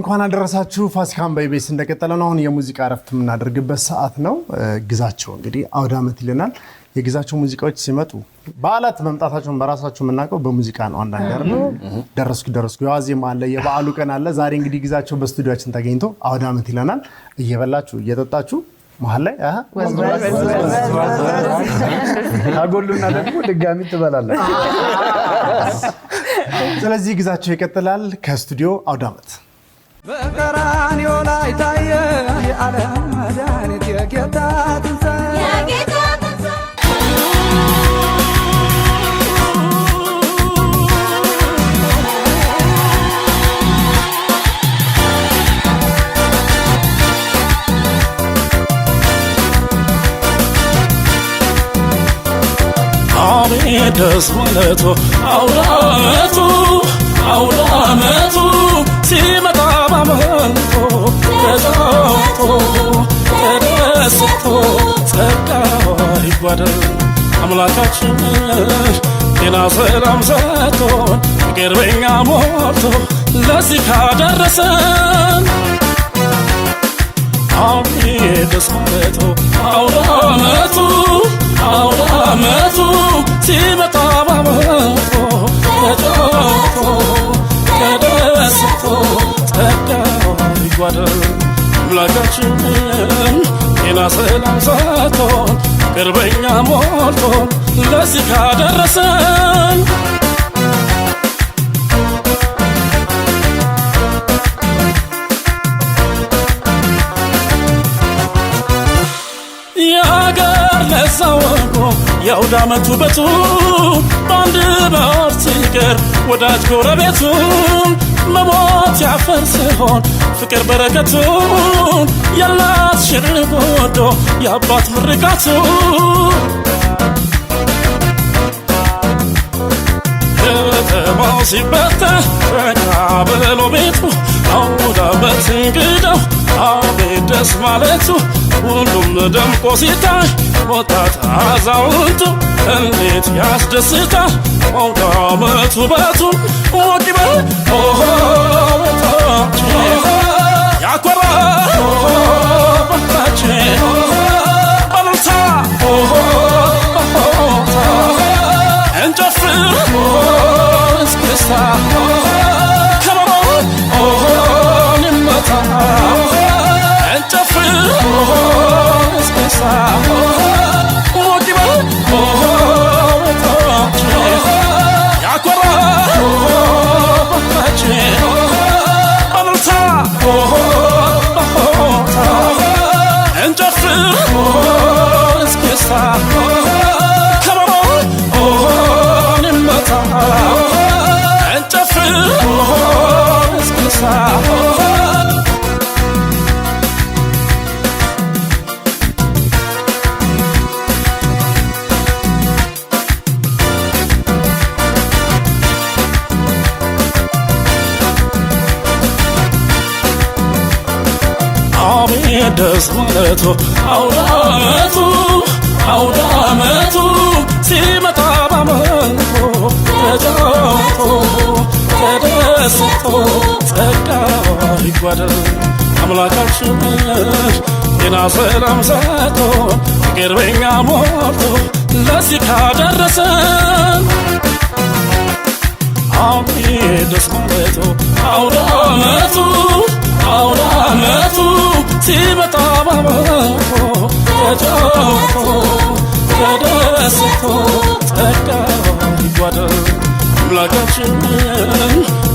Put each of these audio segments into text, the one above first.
እንኳን አደረሳችሁ ፋሲካን በኢቢኤስ እንደቀጠለ ነው። አሁን የሙዚቃ እረፍት የምናደርግበት ሰዓት ነው። ግዛቸው እንግዲህ አውደ ዓመት ይለናል። የግዛቸው ሙዚቃዎች ሲመጡ በዓላት መምጣታቸውን በራሳቸው የምናውቀው በሙዚቃ ነው። አንዳንድ አይደል ደረስኩ የዋዜማ አለ፣ የበዓሉ ቀን አለ። ዛሬ እንግዲህ ግዛቸው በስቱዲዮአችን ተገኝቶ አውደ ዓመት ይለናል። እየበላችሁ እየጠጣችሁ መሀል ላይ አጎሉና ደግሞ ድጋሚ ትበላለች። ስለዚህ ግዛቸው ይቀጥላል ከስቱዲዮ አውደ ዓመት በቀራንዮ ላይ ታየ የዓለም መድኃኒት የጌታ ትንሣኤ አቤት ደስ ማለቱ አውደ ዓመቱ ሲመጣ ባመልጦ ተጫውቶ ተደስቶ ጸጋው ይጓደል አምላካችን ጤና ሰላም ሰጥቶን ፍቅር በኛ ሞልቶ ለዚህ ካደረሰን አቤት ደስ ማለቱ አውደ ዓመቱ ሲመጣ ባመልጦ ተጫውቶ ተደስቶ ጸጋው ይጓደል አምላካችን ጤና ሰላም ሰጥቶን ፍቅር በኛ ሞልቶ ለዚህ ካደረሰን የአገር ለዛወቆ የአውደ ዓመቱ ውበቱ በአንድ በወር ሲቀር ወዳጅ ጎረቤቱን መሞት ያፈር ሲሆን ፍቅር በረከቱን የእናት ሽር ጎዶ የአባት ምርቃቱ ከተማው ሲበተን ረጋ ብሎ ቤቱ አውደ ዓመት እንግዳው አቤት ደስ ማለቱ ሁሉም ደምቆ ሲታይ ወጣት አዛውንቱ እንዴት ያስደስታል አውደ ዓመት ውበቱን ሞቅ ይበል ቤታችን ያኮራል ቤታችን በልልታ እንጨፍር እስክስታ ከበሮ ይመታ እንጨፍር እስክስታ ሞቅ ይበል ቤታችን ያኮራል ቤታችን በልልታ እንጨፍር እስክስታ ከበሮ ይመታ እንጨፍር እስክስታ አቤት ደስ ማለቱ አውደ ዓመቱ ሲመጣ ባመልጦ ተጫውቶ ተደስቶ ጸጋው ይጓደል አምላካችን ጤና ሰላም ሰጥቶን ፍቅር በኛ ሞልቶ ለዚህ ካደረሰን አቤት ደስ ማለቱ አውደ ዓመቱ ሲመጣ ባመልጦ ተጫውቶ ተደስቶ ጸጋው ይጓደል አምላካችን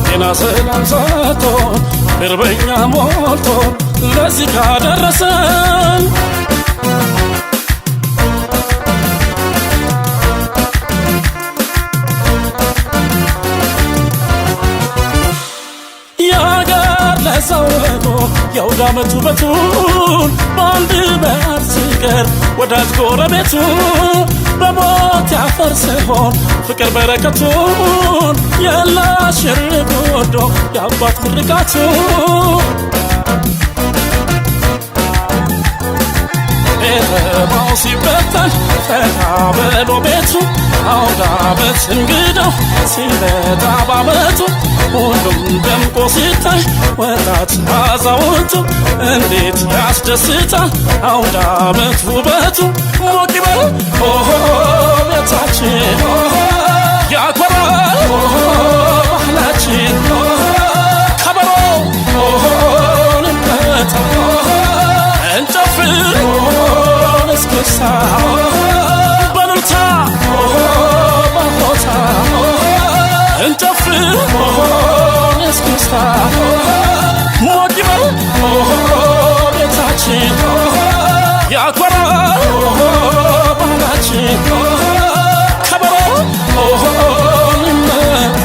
ጤና ሰላም ሰጥቶን ፍቅር በኛ ሞልቶ ለዚህ ካደረሰን ለዛወቆ የአውደ ዓመቱ ውበቱን በአንድ በዓል ሲቀር ወዳጅ ጎረቤቱ በሞት ያፈር ሲሆን ፍቅር በረከቱን የእናት ሽር ጎዶ የአባት ምርቃቱ ከተማው ሲበተን ፈታ ብሎ ቤቱ አውደ ዓመት እንግዳው ሲመጣ በዓመቱ ሁሉም ደምቆ ሲታይ ወጣት አዛውንቱ እንዴት ያስደስታል አውደ ዓመት ውበቱ ሞቅ ይበል ኦሆ ቤታችን ያኮራል ባህላችን ከበሮ እንመታ እንጨፍር እስክስታ በእልልታ በሆታ እንጨፍር እስክስታ ሞቅ ይበል ቤታችን ያኮራል ባህላችን ከበሮ እንመታ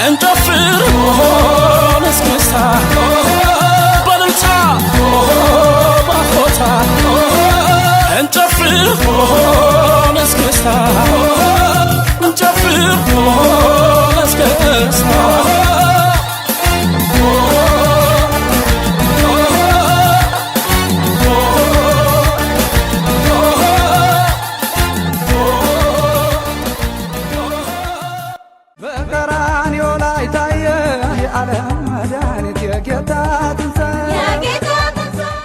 እንጨፍር እስክስታ በእልልታ በሆታ እንጨፍር እስክስታ እንጨፍር እስክስታ በቀራ